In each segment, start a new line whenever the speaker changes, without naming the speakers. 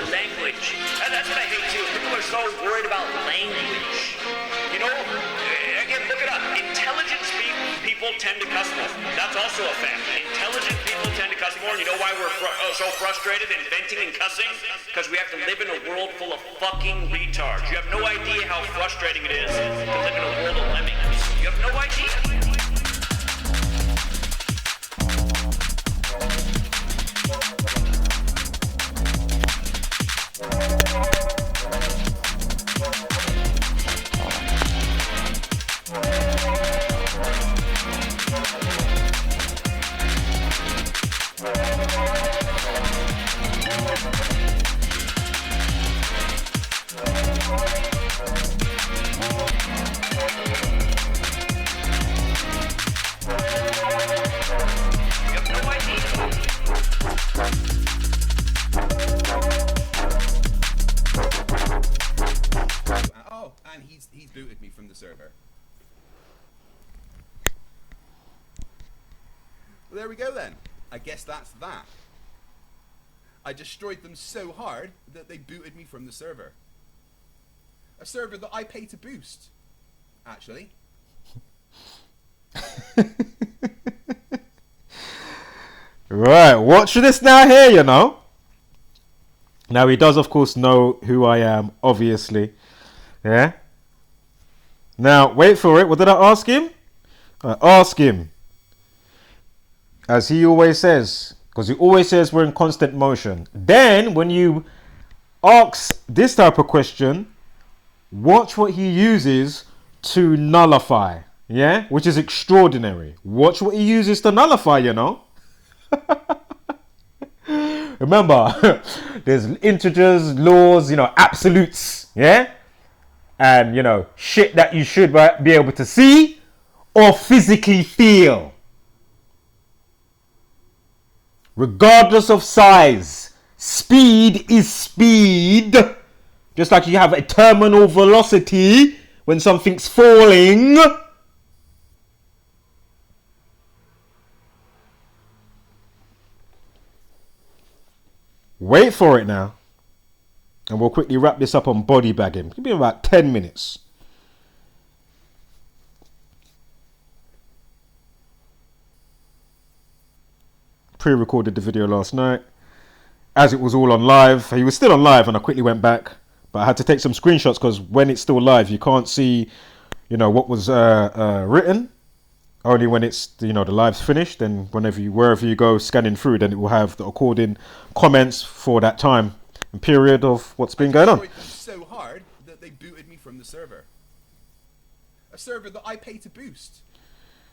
the language. And that's what I hate too. People are so worried about language. You know, again, look it up. Intelligent people tend to cuss more. That's also a fact. Intelligent people tend to cuss more. And you know why we're so frustrated inventing and cussing? Because we have to live in a world full of fucking retards. You have no idea how frustrating it is to live in a world of lemmings. You have no idea.
He's booted me from the server. Well, there we go then. I guess that's that. I destroyed them so hard that they booted me from the server. A server that I pay to boost, actually.
Right, watch this now here, you know. Now he does, of course, know who I am, obviously. Yeah. Now, wait for it. What did I ask him? I ask him, as he always says, because he always says we're in constant motion. Then, when you ask this type of question, watch what he uses to nullify. Yeah? Which is extraordinary. Watch what he uses to nullify, you know. Remember, there's integers, laws, you know, absolutes. Yeah? And, you know, shit that you should be able to see or physically feel. Regardless of size, speed is speed. Just like you have a terminal velocity when something's falling. Wait for it now. And we'll quickly wrap this up on body bagging. It'll be about 10 minutes. Pre-recorded the video last night. As it was all on live. He was still on live and I quickly went back. But I had to take some screenshots because when it's still live, you can't see, you know, what was written. Only when it's, you know, the live's finished. Then wherever you go scanning through, then it will have the according comments for that time and period of what's been going on.
I destroyed them so hard that they booted me from the server. A server that I pay to boost,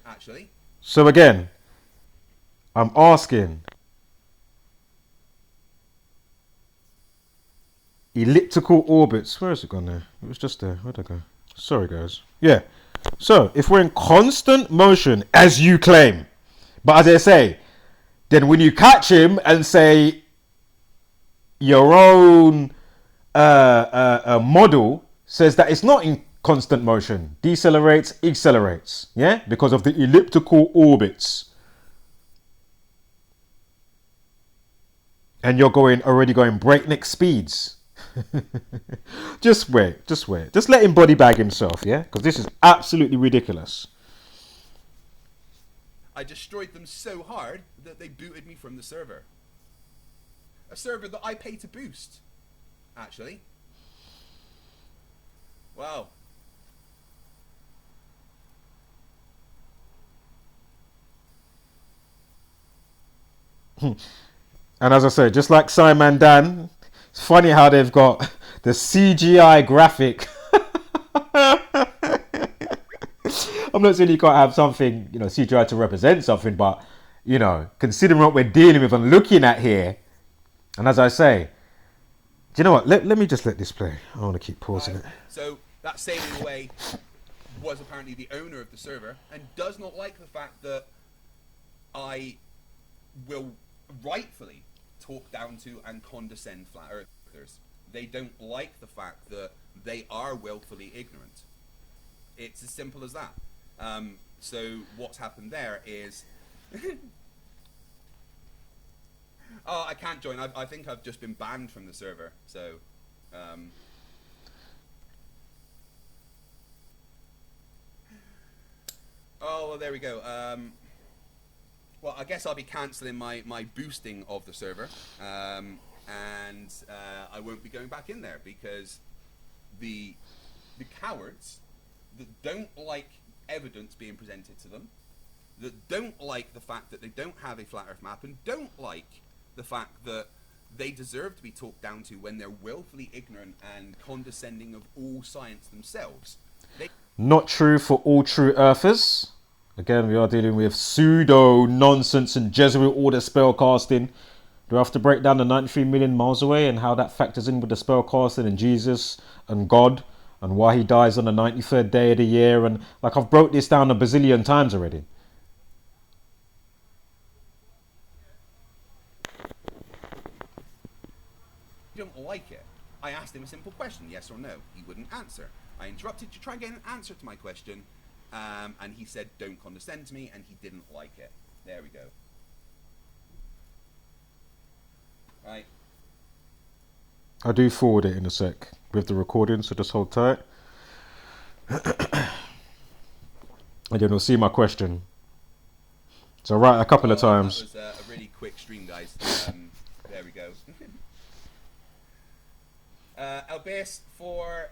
actually.
So again, I'm asking, elliptical orbits. Where has it gone there? It was just there. Where'd I go? Sorry, guys. Yeah. So if we're in constant motion, as you claim, but as I say, then when you catch him and say your own model says that it's not in constant motion, decelerates, accelerates, yeah, because of the elliptical orbits, and you're already going breakneck speeds. Just wait. Just let him body bag himself, yeah, because this is absolutely ridiculous.
I destroyed them so hard that they booted me from the server. A server that I pay to boost, actually. Wow.
And as I say, just like Simon Dan, it's funny how they've got the CGI graphic. I'm not saying you can't have something, you know, CGI to represent something, but, you know, considering what we're dealing with and looking at here, and as I say, do you know what? Let me just let this play. I want to keep pausing it.
So that sailing away was apparently the owner of the server and does not like the fact that I will rightfully talk down to and condescend flat earthers. They don't like the fact that they are willfully ignorant. It's as simple as that. So what's happened there is Oh, I can't join. I think I've just been banned from the server. So, oh, well, there we go. Well, I guess I'll be cancelling my boosting of the server, and I won't be going back in there because the cowards that don't like evidence being presented to them, that don't like the fact that they don't have a flat Earth map, and don't like the fact that they deserve to be talked down to when they're willfully ignorant and condescending of all science themselves.
Not true for all true earthers. Again, we are dealing with pseudo nonsense and Jesuit order spellcasting. Do I have to break down the 93 million miles away and how that factors in with the spellcasting and Jesus and God and why he dies on the 93rd day of the year? And like, I've broke this down a bazillion times already.
You don't like it. I asked him a simple question, yes or no. He wouldn't answer. I interrupted to try and get an answer to my question, and he said, don't condescend to me, and he didn't like it. There we go. Right.
I do forward it in a sec with the recording, so just hold tight. And then we'll see my question. So right, a couple of times.
That was a really quick stream, guys. There we go. Albais for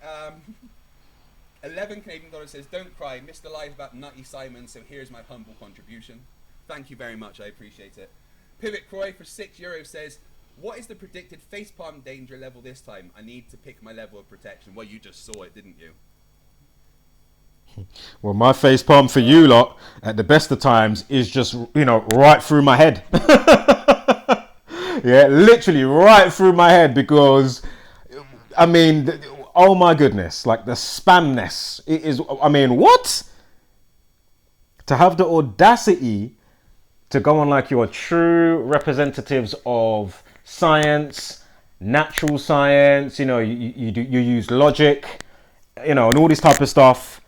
11 Canadian dollars says, don't cry, missed the live about Nutty Simon, so here's my humble contribution. Thank you very much, I appreciate it. Pivot Croy for €6 says, what is the predicted facepalm danger level this time? I need to pick my level of protection. Well, you just saw it, didn't you?
Well, my facepalm for you lot at the best of times is just, right through my head. Yeah, literally right through my head, because, I mean, oh my goodness, like the spamness. It is, I mean, what? To have the audacity to go on like you're true representatives of science, natural science, you use logic, and all this type of stuff.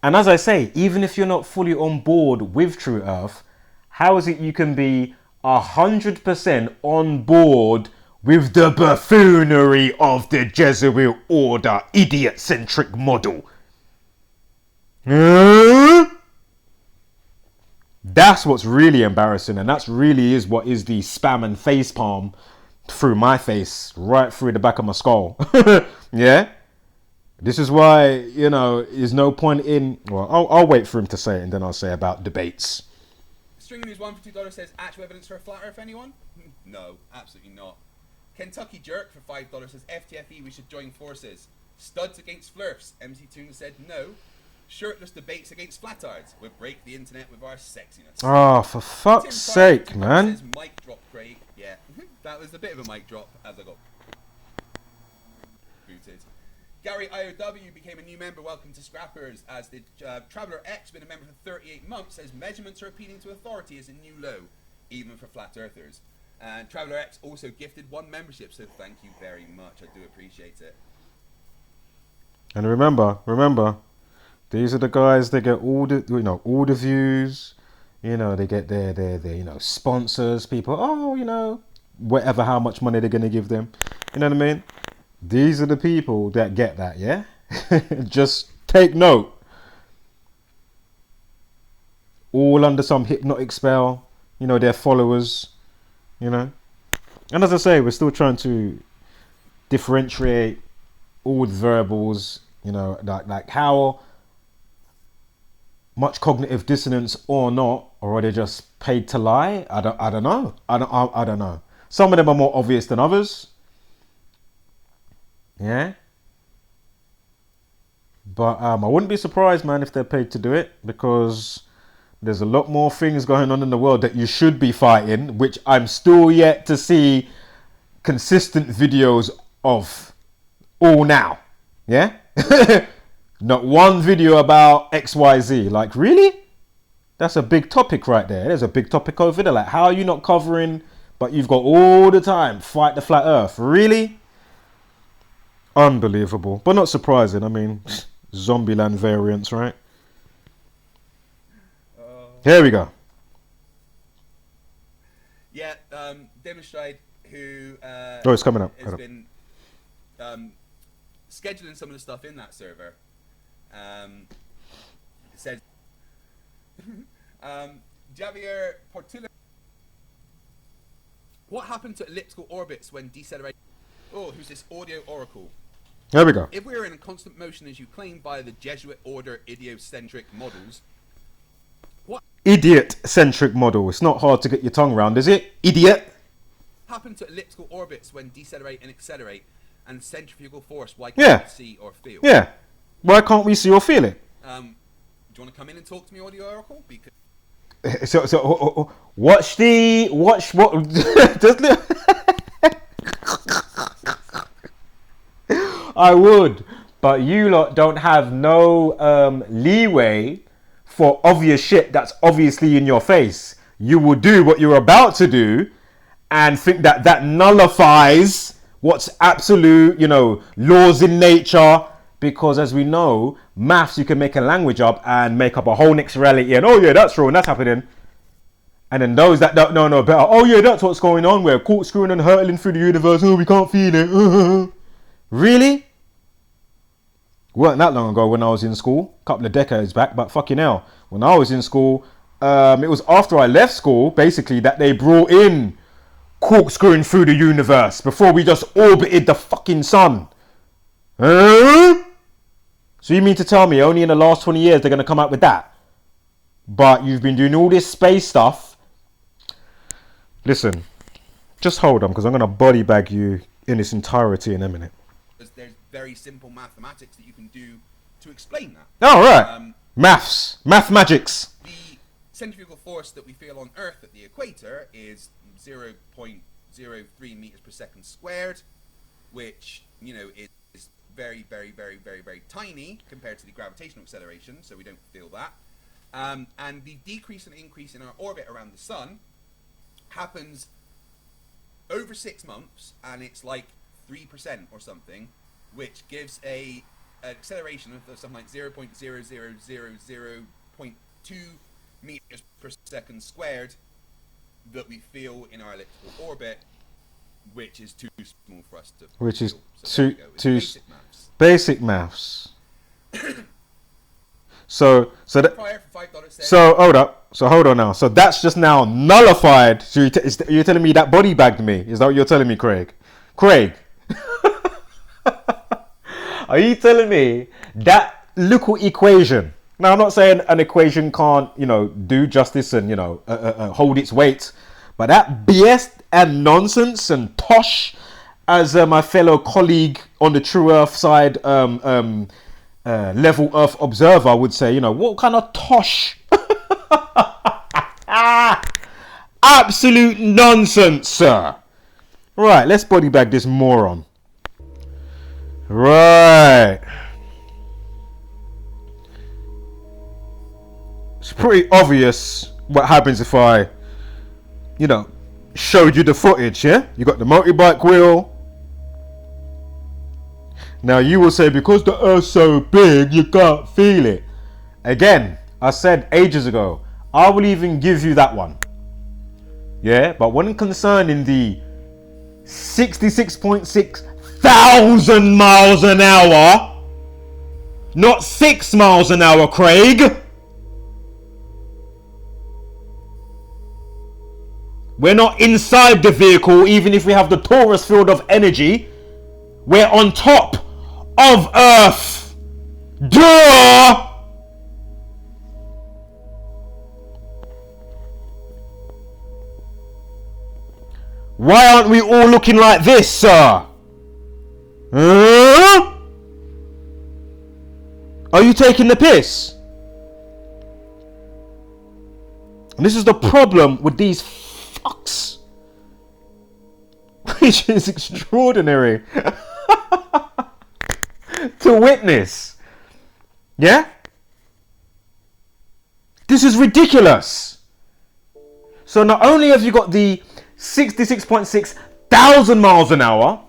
And as I say, even if you're not fully on board with True Earth, how is it you can be 100% on board with the buffoonery of the Jesuit order idiot-centric model? That's what's really embarrassing, and that's really is what is the spam and facepalm through my face, right through the back of my skull. Yeah? This is why, there's no point in... Well, I'll wait for him to say it, and then I'll say about debates.
String News 1 for $2 says, actual evidence for a flat Earth, anyone? No, absolutely not. Kentucky Jerk for $5 says, FTFE, we should join forces. Studs against Flurfs. MC Tuna said, no. Shirtless debates against flatards. We'll break the internet with our sexiness.
Oh, for fuck's sake, man.
Says, mic drop, Craig. Yeah, that was a bit of a mic drop as I got booted. Gary IOW became a new member. Welcome to Scrappers. As did Traveller X, been a member for 38 months. Says measurements are appealing to authority is a new low, even for flat earthers. And Traveller X also gifted 1 membership, so thank you very much. I do appreciate it.
And remember, these are the guys that get all the views. They get their sponsors, people. Whatever, how much money they're gonna give them. You know what I mean? These are the people that get that, yeah? Just take note. All under some hypnotic spell, their followers, And as I say, we're still trying to differentiate all the variables, like how much cognitive dissonance or not, or are they just paid to lie? I don't know. I don't know. Some of them are more obvious than others. Yeah, but I wouldn't be surprised, man, if they're paid to do it, because there's a lot more things going on in the world that you should be fighting, which I'm still yet to see consistent videos of all now. Yeah, not one video about XYZ. Like, really? That's a big topic right there. There's a big topic over there. Like, how are you not covering, but you've got all the time, fight the flat earth? Really? Unbelievable, but not surprising. I mean, Zombieland variants, right? Here we go.
Yeah, Demonstrate, who
Oh, it's coming up.
has
Hold up.
been scheduling some of the stuff in that server. It says Javier Portillo. What happened to elliptical orbits when decelerating? Oh, who's this audio oracle?
There we go.
If we are in a constant motion as you claim by the Jesuit order idiocentric models, what
Idiot-centric model. It's not hard to get your tongue round, is it? Idiot.
happened to elliptical orbits when decelerate and accelerate, and centrifugal force? Why
Yeah.
can't we see or feel?
Yeah. Why can't we see or feel it?
Do you want to come in and talk to me, audio oracle? Because
So watch what just I would, but you lot don't have no leeway for obvious shit that's obviously in your face. You will do what you're about to do and think that that nullifies what's absolute, laws in nature. Because as we know, maths, you can make a language up and make up a whole next reality. And, oh yeah, that's wrong, that's happening. And then those that don't know better, oh yeah, that's what's going on. We're corkscrewing and hurtling through the universe. Oh, we can't feel it. Really? Weren't that long ago when I was in school. A couple of decades back, but fucking hell. When I was in school, it was after I left school, basically, that they brought in corkscrewing through the universe before we just orbited the fucking sun. So you mean to tell me only in the last 20 years they're going to come out with that? But you've been doing all this space stuff. Listen, just hold on, because I'm going to body bag you in its entirety in a minute.
there's very simple mathematics that you can do to explain that.
Oh, right. Maths. Mathemagics.
The centrifugal force that we feel on Earth at the equator is 0.03 meters per second squared, which, is very, very, very, very, very tiny compared to the gravitational acceleration, so we don't feel that. And the decrease and increase in our orbit around the sun happens over 6 months, and it's like 3% or something, which gives an acceleration of something like 0.00002 meters per second squared that we feel in our elliptical orbit, which is too small for us to
Which is
feel. So there we go. It's
basic maths. So
Prior for $5 said,
hold on now. So that's just now nullified. So you're telling me that body bagged me? Is that what you're telling me, Craig? Craig, are you telling me that little equation? Now I'm not saying an equation can't, do justice and hold its weight, but that BS and nonsense and tosh, as my fellow colleague on the True Earth side, level Earth observer would say, what kind of tosh? Absolute nonsense, sir. Right, let's body bag this moron. Right. It's pretty obvious what happens if I, showed you the footage, yeah? You got the motorbike wheel. Now you will say, because the Earth's so big, you can't feel it. Again, I said ages ago, I will even give you that one. Yeah, but when concerning the 66.6 thousand miles an hour, not 6 miles an hour, Craig. We're not inside the vehicle, even if we have the torus field of energy. We're on top of Earth. Duh! Why aren't we all looking like this, sir? Huh? Are you taking the piss? And this is the problem with these fucks, which is extraordinary to witness. Yeah? This is ridiculous. So not only have you got the 66.6 thousand miles an hour,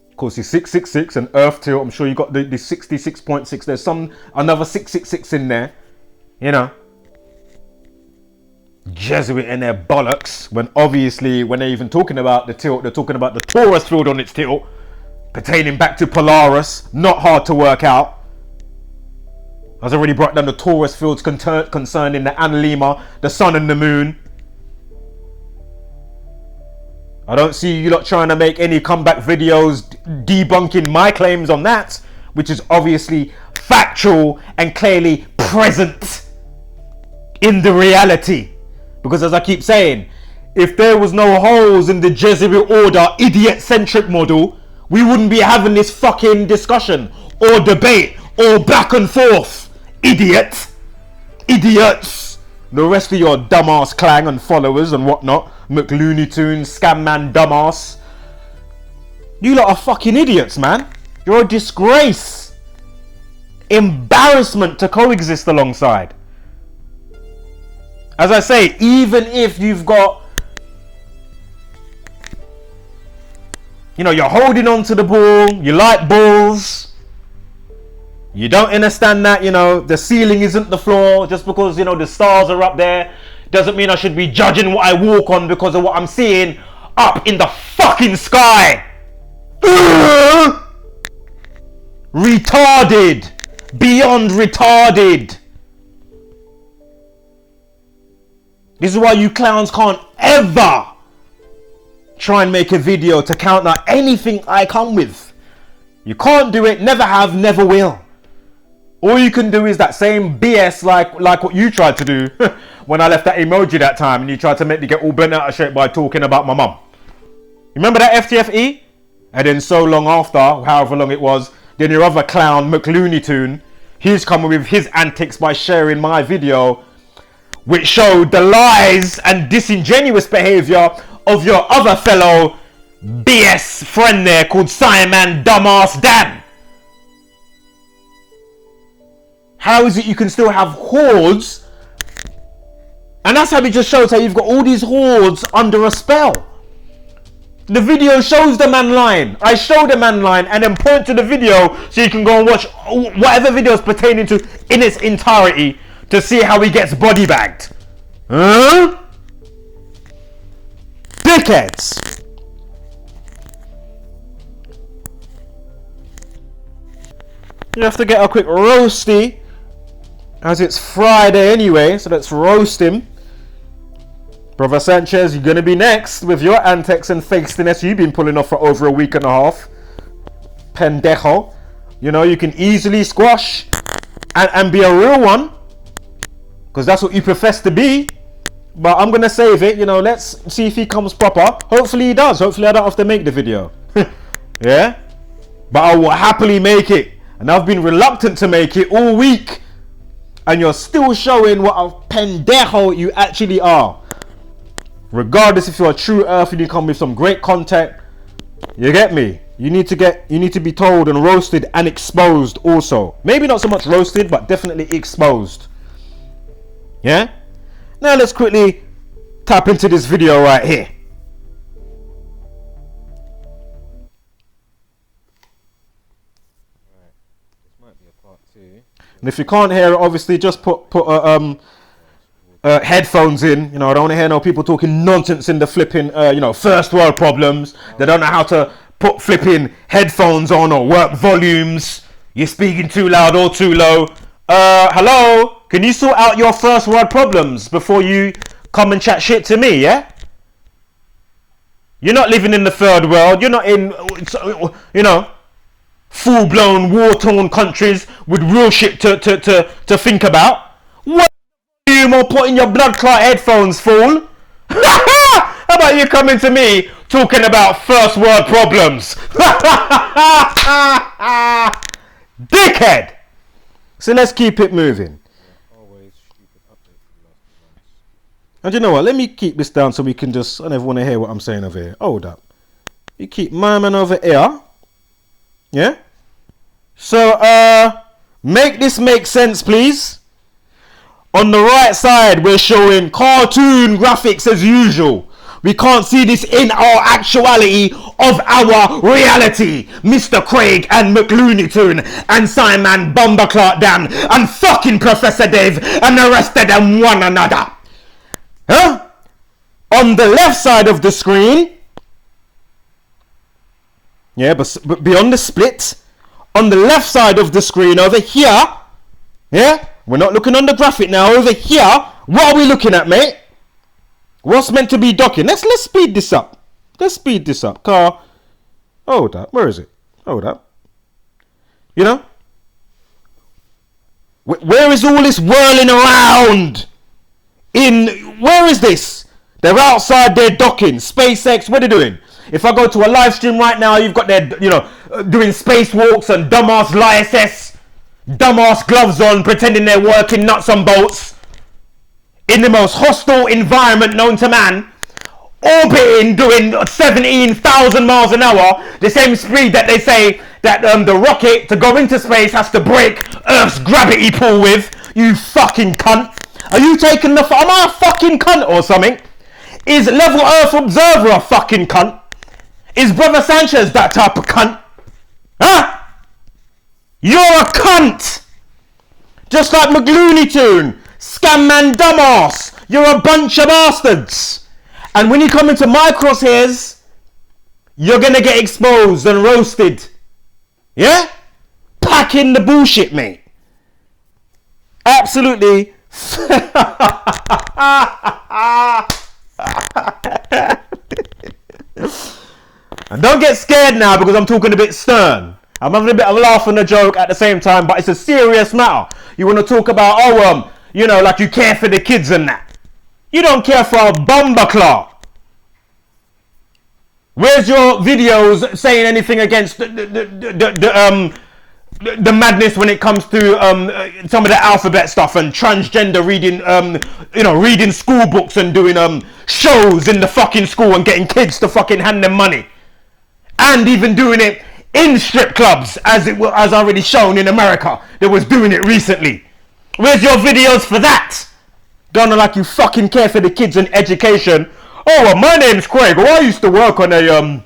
of course it's 666 and Earth tilt, I'm sure you got the 66.6, there's another 666 in there, Jesuit in their bollocks, when obviously when they're even talking about the tilt, they're talking about the torus field on its tilt, pertaining back to Polaris, not hard to work out. I've already brought down the torus fields concerning the Analema, the sun and the moon. I don't see you lot trying to make any comeback videos debunking my claims on that, which is obviously factual and clearly present in the reality. Because as I keep saying, if there was no holes in the Jesuit order idiot-centric model, we wouldn't be having this fucking discussion or debate or back and forth. Idiots. The rest of your dumbass clang and followers and whatnot, McLooney Tunes, Scam Man, dumbass. You lot are fucking idiots, man. You're a disgrace. Embarrassment to coexist alongside. As I say, even if you've got, you know, you're holding on to the ball, you like balls, you don't understand that, you know, the ceiling isn't the floor. Just because, you know, the stars are up there doesn't mean I should be judging what I walk on because of what I'm seeing up in the fucking sky. Retarded. Beyond retarded. This is why you clowns can't ever try and make a video to counter anything I come with. You can't do it, never have, never will. All you can do is that same BS like what you tried to do when I left that emoji that time and you tried to make me get all bent out of shape by talking about my mum. Remember that FTFE? And then so long after, however long it was, then your other clown, McLooney Tune, he's coming with his antics by sharing my video, which showed the lies and disingenuous behavior of your other fellow BS friend there called Simon Dumbass Dan. How is it you can still have hordes? And that's how it just shows how you've got all these hordes under a spell. The video shows the man lying. I show the man lying and then point to the video so you can go and watch whatever videos pertaining to in its entirety to see how he gets body bagged. Huh? Dickheads. You have to get a quick roasty as it's Friday anyway, so let's roast him. Brother Sanchez, you're gonna be next with your antics and fakestiness you've been pulling off for over a week and a half. Pendejo. You know, you can easily squash and be a real one, because that's what you profess to be. But I'm gonna save it, you know, let's see if he comes proper. Hopefully he does. Hopefully I don't have to make the video. Yeah? But I will happily make it. And I've been reluctant to make it all week. And you're still showing what a pendejo you actually are. Regardless if you're a true earth and you come with some great content, you get me? You need to be told and roasted and exposed also. Maybe not so much roasted, but definitely exposed. Yeah? Now let's quickly tap into this video right here. And if you can't hear it, obviously just put headphones in. You know, I don't want to hear no people talking nonsense in the flipping, you know, first world problems. They don't know how to put flipping headphones on or work volumes. You're speaking too loud or too low. Hello? Can you sort out your first world problems before you come and chat shit to me, yeah? You're not living in the third world. You're not in, you know, full-blown war-torn countries with real shit to think about. What are you more put in your blood clot headphones, fool? How about you coming to me talking about first world problems? Dickhead! So let's keep it moving. And you know what? Let me keep this down so we can just... I never want to hear what I'm saying over here. Hold up. You keep my man over here. Yeah? So, make this make sense, please. On the right side, we're showing cartoon graphics as usual. We can't see this in our actuality of our reality. Mr. Craig and McLooney Tune and Simon Bomberclart Dan and fucking Professor Dave and the rest of them one another. Huh? on the left side of the screen, yeah, but beyond the split, on the left side of the screen over here, yeah, we're not looking on the graphic now, over here, what are we looking at, mate? What's meant to be docking? Let's speed this up. Let's speed this up. Car, hold up, where is it? Hold up. You know? Where is all this whirling around? Where is this? They're outside, they're docking. SpaceX, what are they doing? If I go to a live stream right now, you've got their, doing spacewalks and dumbass ISS, dumbass gloves on, pretending they're working nuts and bolts in the most hostile environment known to man, orbiting, doing 17,000 miles an hour, the same speed that they say that the rocket to go into space has to break Earth's gravity pull with. You fucking cunt. Are you taking am I a fucking cunt or something? Is Level Earth Observer a fucking cunt? Is Brother Sanchez that type of cunt? Huh? You're a cunt! Just like McLooney Tune, Scam Man Dumbass. You're a bunch of bastards. And when you come into my crosshairs, you're gonna get exposed and roasted. Yeah? Pack in the bullshit, mate. Absolutely. And don't get scared now because I'm talking a bit stern. I'm having a bit of a laugh and a joke at the same time, but it's a serious matter. You want to talk about, like you care for the kids and that. You don't care for a bumperclaw. Where's your videos saying anything against the madness when it comes to some of the alphabet stuff and transgender reading school books and doing shows in the fucking school and getting kids to fucking hand them money, and even doing it in strip clubs as already shown in America. They was doing it recently. Where's your videos for that? Don't know like you fucking care for the kids and education. Oh, well, my name's Craig. Well, I used to work on I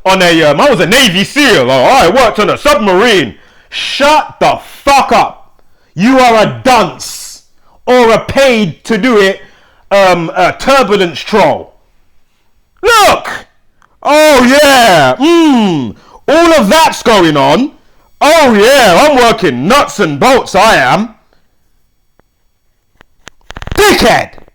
was a Navy SEAL. I worked on a submarine. Shut the fuck up. You are a dunce or a paid to do it a turbulence troll. Look. Oh yeah. All of that's going on. Oh yeah, I'm working nuts and bolts, I am. Dickhead.